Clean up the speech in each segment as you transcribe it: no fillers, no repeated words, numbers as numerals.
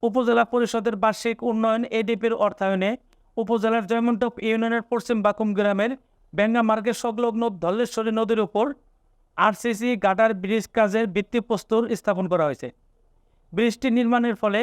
উপজেলা পরিষদের বার্ষিক উন্নয়ন এডিপির অর্থায়নে উপজেলার জয়মন্টপ ইউনিয়নের পশ্চিম বাকুম গ্রামের বেঙ্গা মার্গের সংলগ্ন ধলেশ্বরী নদীর উপর আরসিসি গাটার ব্রিজ কাজের ভিত্তিপ্রস্তর স্থাপন করা হয়েছে। ব্রিজটি নির্মাণের ফলে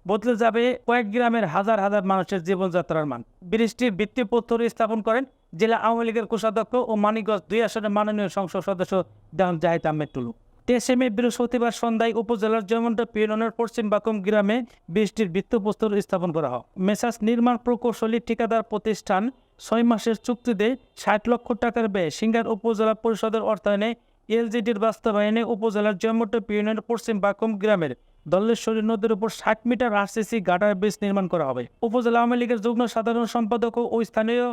বদলে যাবে কয়েক গ্রামের হাজার হাজার মানুষের জীবনযাত্রার মান। ব্রিজটির ভিত্তিপ্রস্তর স্থাপন করেন জেলা আওয়ামী লীগের কোষাধ্যক্ষ ও মানিকগঞ্জ 2 আসনের মাননীয় সংসদ সদস্য দেওয়ান জাহিদ আহমেদ টুলু। 23 মে বৃহস্পতিবার সন্ধ্যায় উপজেলার জয়মন্টপ ইউনিয়নের পশ্চিম বাকুম গ্রামে ব্রিজটির ভিত্তিপ্রস্তর স্থাপন করা হয়। মেসার্স নির্মাণ প্রকৌশলী ঠিকাদার প্রতিষ্ঠান 6 মাসের চুক্তিতে 60 লক্ষ টাকার ব্যয়ে সিংগার উপজেলা পরিষদের অর্থায়নে এলজিডির বাস্তবায়নে উপজেলার জয়মন্টপ ইউনিয়নের পশ্চিম বাকুম গ্রামের ধলেশ্বরী নদীর উপর 60 মিটার আরসিসি গাটার ব্রিজ নির্মাণ করা হবে। উপজেলা আওয়ামী লীগের যুগ্ম সাধারণ সম্পাদক ও স্থানীয়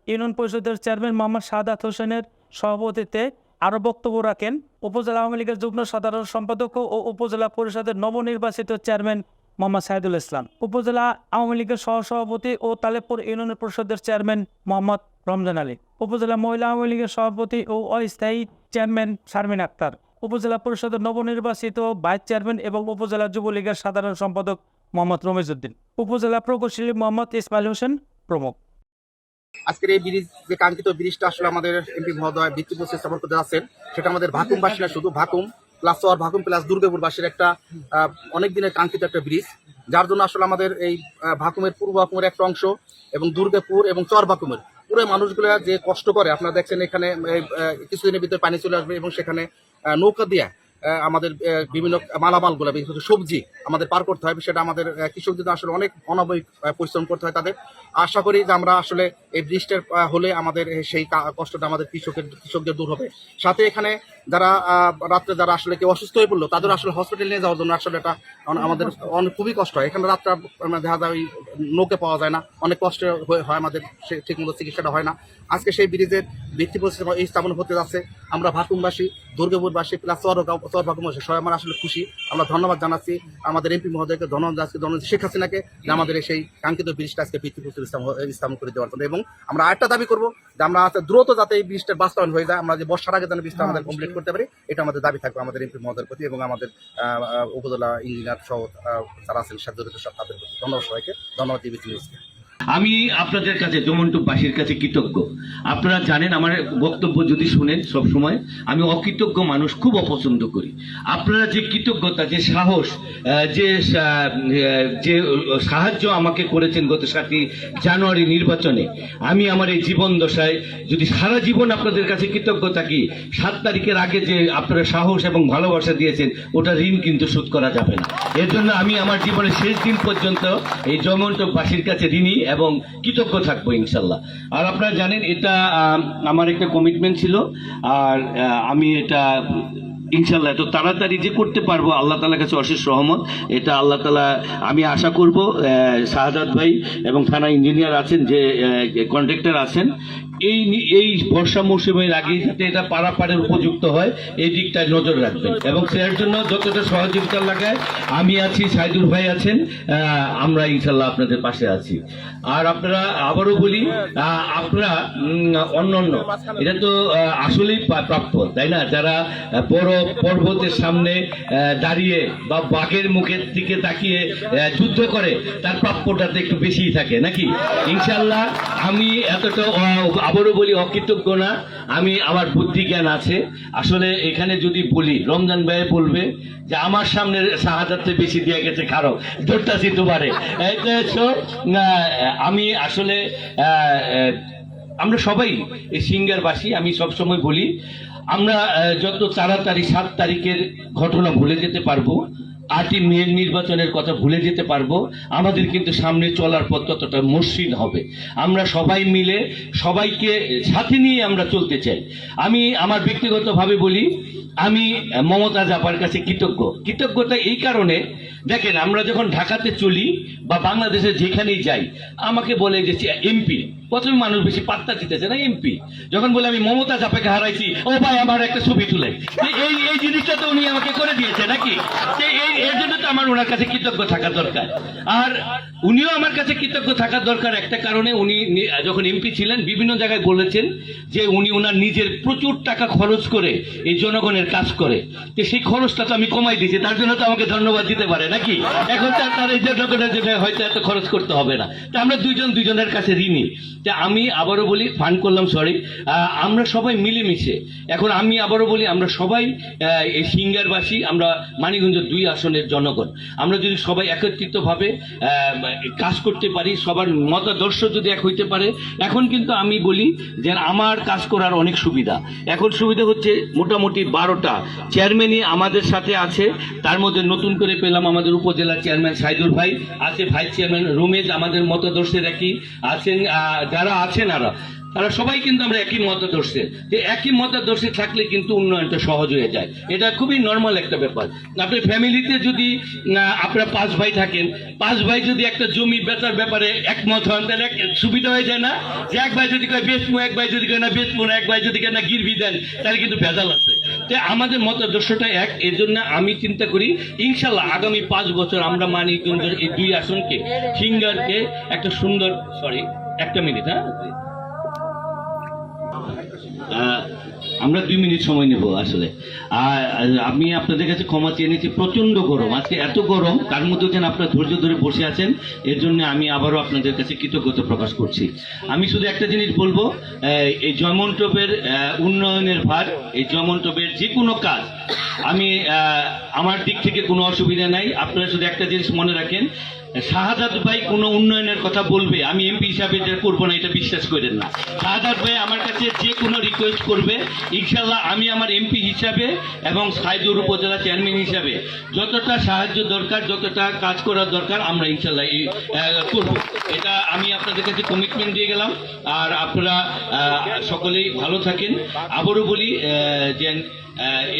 ইউনিয়ন পরিষদের চেয়ারম্যান মোহাম্মদ সাদাত হোসেনের সভাপতিত্বে আরও বক্তব্য রাখেন উপজেলা আওয়ামী লীগের যুগ্ম সাধারণ সম্পাদক ও উপজেলা পরিষদের নবনির্বাচিত চেয়ারম্যান মোহাম্মদ সাইদুল ইসলাম, উপজেলা আওয়ামী লীগের সহসভাপতি ও তালেপুর ইউনিয়ন পরিষদের চেয়ারম্যান মোহাম্মদ রমজান আলী, উপজেলা মহিলা আওয়ামী লীগের সভাপতি ও অস্থায়ী চেয়ারম্যান শারমিন আক্তার, উপজেলা পরিষদের নবনির্বাচিত ভাইস চেয়ারম্যান এবং উপজেলা যুবলীগের সাধারণ সম্পাদক মোহাম্মদ রমিজউদ্দিন, উপজেলা প্রকৌশলী মোহাম্মদ ইসমাইল হোসেন প্রমুখ। আজকের এই ব্রিজ, যে কাঙ্ক্ষিত ব্রিজটা আসলে আমাদের এমপি মহোদয় ভিত্তিপ্রস্তর স্থাপন করতে যাচ্ছেন, সেটা আমাদের ভাকুমবাসী না, শুধু ভাকুম প্লাস চর ভাকুম প্লাস দুর্গাপুরবাসীর একটা অনেক দিনের কাঙ্ক্ষিত একটা ব্রিজ, যার জন্য আসলে আমাদের এই ভাকুমের পূর্ব ভাকুমের একটা অংশ এবং দুর্গাপুর এবং চর ভাকুমের পুরো মানুষগুলো যে কষ্ট করে, আপনারা দেখছেন এখানে কিছুদিনের ভিতরে পানি চলে আসবে এবং সেখানে নৌকা দিয়ে আমাদের বিভিন্ন মালামালগুলো, বিশেষ করে সবজি আমাদের পার করতে হয়। সেটা আমাদের কৃষকদের আসলে অনেক অনাবশ্যক পরিশ্রম করতে হয় তাদের। আশা করি যে আমরা আসলে এই ব্রিজটার হলে আমাদের সেই কষ্টটা আমাদের কৃষকদের দূর হবে। সাথে এখানে যারা রাত্রে যারা আসলে কেউ অসুস্থ হয়ে পড়লো, তাদের আসলে হসপিটালে নিয়ে যাওয়ার জন্য আসলে এটা আমাদের খুবই কষ্ট হয়। এখানে রাত্রে দেখা যায় ওই নৌকে পাওয়া যায় না, অনেক কষ্ট হয় আমাদের, ঠিকমতো চিকিৎসাটা হয় না। আজকে সেই ব্রিজের ভিত্তিপ্রস্তর স্থাপন হতে যাচ্ছে। আমরা ভাকুমবাসী, দুর্গাপুরবাসী প্লাস চর ভাকুমবাসী সবাই আমরা আসলে খুশি। আমরা ধন্যবাদ জানাচ্ছি আমাদের এমপি মহোদয়কে, ধন্যবাদ জানাচ্ছি শেখ হাসিনাকে, যে আমাদের সেই কাঙ্ক্ষিত ব্রিজটা আজকে ভিত্তিপ্রস্তর স্থাপন করে দেওয়ার জন্য। এবং আমরা আরেকটা দাবি করবো যে আমরা দ্রুত যাতে এই ব্রিজটার বাস্তবায়ন হয়ে যায়, আমরা যে বর্ষার আগে যেন ব্রিজটা আমাদের কমপ্লিট করতে পারি, এটা আমাদের দাবি থাকবে আমাদের এমপি মহোদয়ের প্রতি এবং আমাদের উপজেলা ইঞ্জিনিয়ার সহ যারা আছেন জড়িত তাদের প্রতি। ধন্যবাদ সবাইকে, ধন্যবাদ টিভি নিউজকে। আমি আপনাদের কাছে জয়মন্টপবাসীর কাছে কৃতজ্ঞ। আপনারা জানেন আমার বক্তব্য যদি শুনেন সব সময় আমি অকৃতজ্ঞ মানুষ খুব অপছন্দ করি। আপনারা যে কৃতজ্ঞতা, যে সাহস, যে সাহায্য আমাকে করেছেন গত 7ই জানুয়ারি নির্বাচনে, আমি আমার এই জীবন দশায় যদি সারা জীবন আপনাদের কাছে কৃতজ্ঞ থাকি, 7 তারিখের আগে যে আপনারা সাহস এবং ভালোবাসা দিয়েছেন, ওটা ঋণ কিন্তু শোধ করা যাবে না। এর জন্য আমি আমার জীবনের শেষ দিন পর্যন্ত এই জয়মন্টপবাসীর কাছে ঋণী এবং কৃতজ্ঞ থাকবো ইনশাল্লাহ। আর আপনারা জানেন এটা আমার একটা কমিটমেন্ট ছিল, আর আমি এটা ইনশাল্লাহ এত তাড়াতাড়ি যে করতে পারবো, আল্লাহ তাআলার কাছে অশেষ রহমত। এটা আল্লাহ তাআলা, আমি আশা করব শাহাদাত ভাই এবং থানা ইঞ্জিনিয়ার আছেন, যে কন্ট্রাক্টর আছেন, এই বর্ষা মৌসুমের আগে যাতে এটা পারাপারের উপযুক্ত হয়, এই দিকটায় নজর রাখবেন এবং সেটার জন্য যতটা সহযোগিতা লাগায় আমি আছি, সাইদুল ভাই আছেন, আমরা ইনশাল্লাহ আপনাদের পাশে আছি। আর আপনারা, আবারও বলি, আপনারা অন্য এটা তো আসলেই প্রাপ্য, তাই না? যারা বড় পর্বতের সামনে দাঁড়িয়ে বা বাঘের মুখের দিকে তাকিয়ে যুদ্ধ করে, তার প্রাপ্যটাতে একটু বেশিই থাকে নাকি? ইনশাল্লাহ আমি এতটা, আবারও বলি, অকৃতজ্ঞ না। আমি, আমার বুদ্ধি জ্ঞান আছে। আসলে এখানে যদি বলি, রমজান ভাই বলবে যে আমার সামনে শাহাদাতে বেশি দিয়ে গেছে, কারো ধরতাছি তোমারে। আমি আসলে, আমরা সবাই এই সিঙ্গারবাসী, আমি সবসময় বলি আমরা যত তাড়াতাড়ি 7 তারিখের ঘটনা ভুলে যেতে পারবো, 8ই মে নির্বাচনের কথা ভুলে যেতে পারবো, আমাদের কিন্তু সামনে চলার পথ ততটা মসৃণ হবে। আমরা সবাই মিলে সবাইকে সাথে নিয়ে আমরা চলতে চাই। আমি আমার ব্যক্তিগতভাবে বলি, আমি মমতাজ আপার কাছে কৃতজ্ঞতা এই কারণে, দেখেন আমরা যখন ঢাকাতে চলি বা বাংলাদেশে যেখানেই যাই, আমাকে বলে যে এমপি, প্রথমে মানুষ বেশি পাত্তা দিতেছে না। এমপি যখন বলে আমি মমতাজ আপাকে হারাইছি, ও ভাই আমার একটা ছবি তুলে, এই জিনিসটা তো উনি আমাকে করে দিয়েছে নাকি? এর জন্য তো আমার ওনার কাছে কৃতজ্ঞ থাকা দরকার। আর উনিও আমার কাছে কৃতজ্ঞ থাকার দরকার একটা কারণে, উনি যখন এমপি ছিলেন বিভিন্ন জায়গায় বলেছেন যে উনি ওনার নিজের প্রচুর টাকা খরচ করে এই জনগণের কাজ করে, তো সেই খরচটা তো আমি কমাই দিয়েছি, তার জন্য তো আমাকে ধন্যবাদ দিতে পারে নাকি? এখন তার এই জন্য হয়তো এত খরচ করতে হবে না। তা আমরা দুজনের কাছে ঋণী। তা আমি আবারও বলি, ফান করলাম, সরি, আমরা সবাই মিলেমিশে, এখন আমি আবারও বলি, আমরা সবাই এই সিঙ্গারবাসী, আমরা মানিকগঞ্জ 2 আসনের জনগণ, আমরা যদি সবাই একত্রিতভাবে কাজ করতে পারি, সবার মতাদর্শ যদি এক হইতে পারে, এখন কিন্তু আমি বলি যে আমার কাজ করার অনেক সুবিধা। এখন সুবিধা হচ্ছে মোটামুটি 12টা চেয়ারম্যানই আমাদের সাথে আছে। তার মধ্যে নতুন করে পেলাম আমাদের উপজেলা চেয়ারম্যান সাইদুর ভাই আছে, ভাইস চেয়ারম্যান রমেশ আমাদের মতাদর্শের একই আছেন, যারা আছেন তারা সবাই কিন্তু আমরা একই মতাদর্শে, যে একই মতাদর্শে থাকলে কিন্তু উন্নয়নটা সহজ হয়ে যায়। এটা খুবই নর্মাল একটা ব্যাপার। আপনার ফ্যামিলিতে যদি আপনারা 5 ভাই থাকেন, 5 ভাই যদি একটা জমি বেচার ব্যাপারে একমত হন, তাহলে সুবিধা হয়ে যায় না? যে এক ভাই যদি কয় বেচবো, এক ভাই যদি কয় না বেচবো না, এক ভাই যদি কয় না গিরবি দেন, তাহলে কিন্তু ভেজাল আছে। তো আমাদের মতাদর্শটা এক, এর জন্য আমি চিন্তা করি ইনশাল্লাহ আগামী 5 বছর আমরা মানিকগঞ্জের এই 2 আসনকে, সিঙ্গারকে একটা সুন্দর, সরি একটা মিনিট, আমরা 2 মিনিট সময় নেব আসলে। আর আমি আপনাদের কাছে ক্ষমা চেয়ে নিচ্ছি, প্রচন্ড গরম আজকে, এত গরম, তার মধ্যে যেন আপনারা ধৈর্য ধরে বসে আছেন, এর জন্য আমি আবারও আপনাদের কাছে কৃতজ্ঞতা প্রকাশ করছি। আমি শুধু একটা জিনিস বলবো, এই জয়মন্টপের উন্নয়নের ভার, এই জয়মন্টপের যে কোনো কাজ আমি আমার দিক থেকে কোনো অসুবিধা নাই। আপনারা শুধু একটা জিনিস মনে রাখেন, শাহাদাত ভাই কোনো উন্নয়নের কথা বলবে, আমি এমপি হিসাবে যে করবো না এটা বিশ্বাস করেন না। শাহাদাত ভাই আমার কাছে যে কোনো রিকোয়েস্ট করবে, ইনশাল্লাহ আমি আমার এমপি হিসাবে এবং সাইদুর উপজেলা চেয়ারম্যান হিসাবে যতটা সাহায্য দরকার, যতটা কাজ করার দরকার, আমরা ইনশাল্লাহ করব। এটা আমি আপনাদের কাছে কমিটমেন্ট দিয়ে গেলাম। আর আপনারা সকলেই ভালো থাকেন। আবারও বলি যে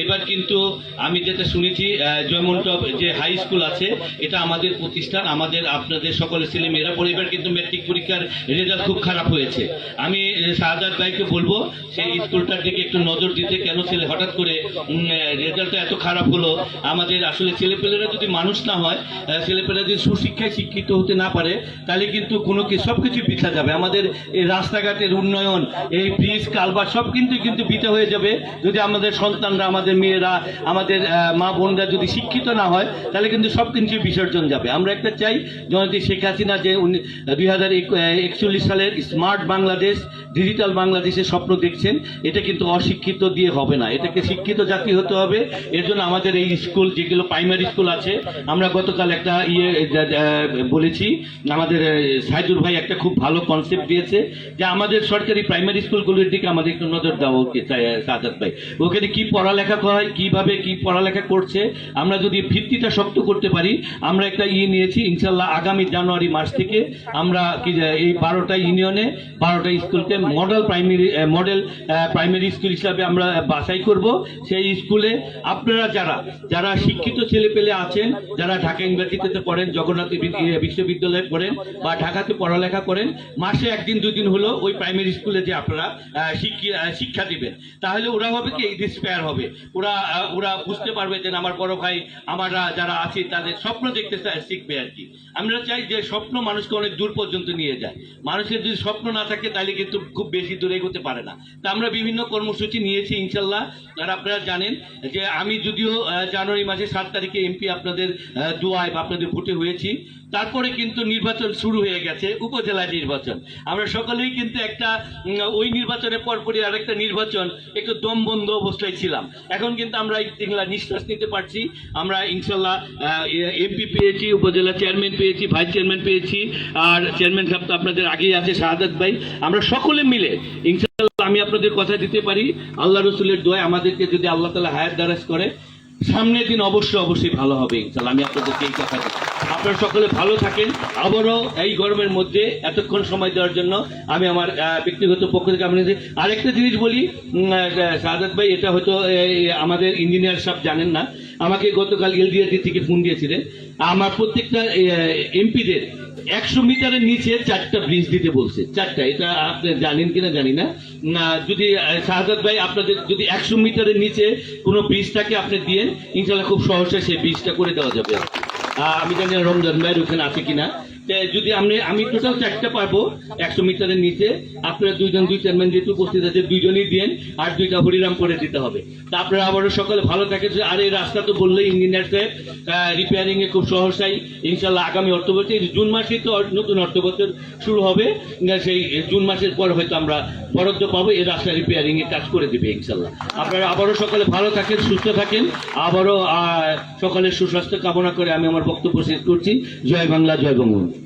এবার কিন্তু আমি যেটা শুনেছি, জয়মন্টপ যে হাই স্কুল আছে, এটা আমাদের প্রতিষ্ঠান, আমাদের আপনাদের সকলের ছেলে মেয়েরা পরিবার কিন্তু ম্যাট্রিক পরীক্ষার রেজাল্ট খুব খারাপ হয়েছে। আমি শাহাদাত ভাইকে বলবো সেই স্কুলটার দিকে একটু নজর দিতে। কেন ছেলে হঠাৎ করে রেজাল্টটা এত খারাপ হলো? আমাদের আসলে ছেলেপেলেরা যদি মানুষ না হয়, ছেলেপেলেরা যদি সুশিক্ষায় শিক্ষিত হতে না পারে, তাহলে কিন্তু সবকিছু পিছা যাবে। আমাদের এই রাস্তাঘাটের উন্নয়ন, এই ব্রিজ কালভার সব কিন্তু বৃথা হয়ে যাবে যদি আমাদের সন্তানরা, আমাদের মেয়েরা, আমাদের মা বোনরা যদি শিক্ষিত না হয়, তাহলে কিন্তু সবকিছু বিসর্জন যাবে। আমরা একটা চাই, জনতি শেখ হাসিনা যে 2041 সালের স্মার্ট বাংলাদেশ, ডিজিটাল বাংলাদেশের স্বপ্ন দেখছেন, এটা কিন্তু অশিক্ষিত দিয়ে হবে না, এটাকে শিক্ষিত জাতি হতে হবে। এর জন্য আমাদের এই স্কুল, যেগুলো প্রাইমারি স্কুল আছে, আমরা গতকাল একটা বলেছি, আমাদের সাইদুর ভাই একটা খুব ভালো কনসেপ্ট দিয়েছে, যে আমাদের সরকারি প্রাইমারি স্কুলগুলোর দিকে আমাদের একটু নজর দেওয়া উচিত। সাজাদ ভাই ওখানে কি পড়ালেখা হয়, কিভাবে কি পড়ালেখা করছে, আমরা যদি ভিত্তিটা শক্ত করতে পারি, আমরা একটা নিয়েছি ইনশাল্লাহ আগামী জানুয়ারি মাস থেকে আমরা এই 12টা ইউনিয়নে 12টা স্কুলকে মডেল প্রাইমারি স্কুল হিসাবে আমরা বাছাই করব। সেই স্কুলে আপনারা যারা শিক্ষিত ছেলেপেলে আছেন, যারা ঢাকা ইউনিভার্সিটিতে পড়েন, জগন্নাথ বিশ্ববিদ্যালয়ে পড়েন বা ঢাকাতে পড়ালেখা করেন, মাসে 1 দিন 2 দিন হলো ওই প্রাইমারি স্কুলে যে আপনারা শিক্ষা দিবেন, তাহলে ওরা হবে কি ইন্সপায়ার হবে, ওরা বুঝতে পারবে যে আমার বড় ভাই, আমরা যারা আছি তাদের স্বপ্ন দেখতে শিখবে আর কি। আমরা চাই যে স্বপ্ন মানুষকে অনেক দূর পর্যন্ত নিয়ে যায়। মানুষের যদি স্বপ্ন না থাকে, তাহলে কিন্তু খুব বেশি দূরে এগোতে পারে না। তা আমরা বিভিন্ন কর্মসূচি নিয়েছি ইনশাল্লাহ। আর আপনারা জানেন যে আমি যদিও জানুয়ারি মাসের 7 তারিখে এমপি আপনাদের দোয়ায় বা আপনাদের ভোটে হয়েছি, তারপরে কিন্তু নির্বাচন শুরু হয়ে গেছে, উপজেলা নির্বাচন। আমরা সকলেই কিন্তু একটা ওই নির্বাচনের পরপরই আরেকটা নির্বাচন, একটু দম বন্ধ অবস্থায় ছিলাম। এখন কিন্তু আমরা নিঃশ্বাস নিতে পারছি। আমরা ইনশাল্লাহ এমপি পেয়েছি, উপজেলা চেয়ারম্যান পেয়েছি, ভাইস চেয়ারম্যান পেয়েছি, আর চেয়ারম্যান সাহেব তো আপনাদের আগেই আছে শাহাদাত ভাই। আমরা সকলে মিলে ইনশাল্লাহ, আমি আপনাদের কথা দিতে পারি, আল্লাহ রসুলের দোয়ায় আমাদেরকে যদি আল্লাহ তাআলা হায়াত দারাজ করে, সামনের দিন অবশ্যই ভালো হবে ইনশাল্লাহ। আমি আপনাদেরকে এই কথা দিচ্ছি। আপনারা সকলে ভালো থাকেন। আবারও এই গরমের মধ্যে এতক্ষণ সময় দেওয়ার জন্য আমি আমার ব্যক্তিগত পক্ষ থেকে আপনাদের আরেকটা জিনিস বলি, শাহাদাত ভাই, এটা হয়তো আমাদের ইঞ্জিনিয়ার সাহেব জানেন না, আমাকে গতকাল এলডিআরডি থেকে ফোন দিয়েছিলেন, আমার প্রত্যেকটা এমপিদের 100 মিটারের নিচে 4টা ব্রিজ দিতে বলছে, 4টা। এটা আপনি জানেন কিনা জানি না। যদি শাহাদাত ভাই আপনাদের যদি 100 মিটারের নিচে কোনো ব্রিজ থাকে আপনি দিয়ে, ইনশাল্লাহ খুব সহজে সেই ব্রিজটা করে দেওয়া যাবে। আমি জানি না রমজান ভাইয়ের ওখানে আছে কিনা। যদি আমি টোটাল 4টা পারবো 100 মিটারের নিচে, আপনারা দুই চেয়ারম্যান যেহেতু উপস্থিত আছে, 2জনই দিন, আর 2টা হরিরাম করে দিতে হবে। তা আপনারা আবারও সকালে ভালো থাকেন। আর এই রাস্তা তো বললেই ইঞ্জিনিয়ার সাহেব রিপেয়ারিং এ খুব সহসাই ইনশাল্লাহ আগামী অর্থবছর, জুন মাসেই তো নতুন অর্থবছর শুরু হবে, সেই জুন মাসের পর হয়তো আমরা বরাদ্দ পাবো, এই রাস্তা রিপেয়ারিং এর কাজ করে দিবে ইনশাল্লাহ। আপনারা আবারও সকালে ভালো থাকেন, সুস্থ থাকেন, আবারও সকালের সুস্বাস্থ্য কামনা করে আমি আমার বক্তব্য শেষ করছি। জয় বাংলা, জয় বঙ্গবন্ধু।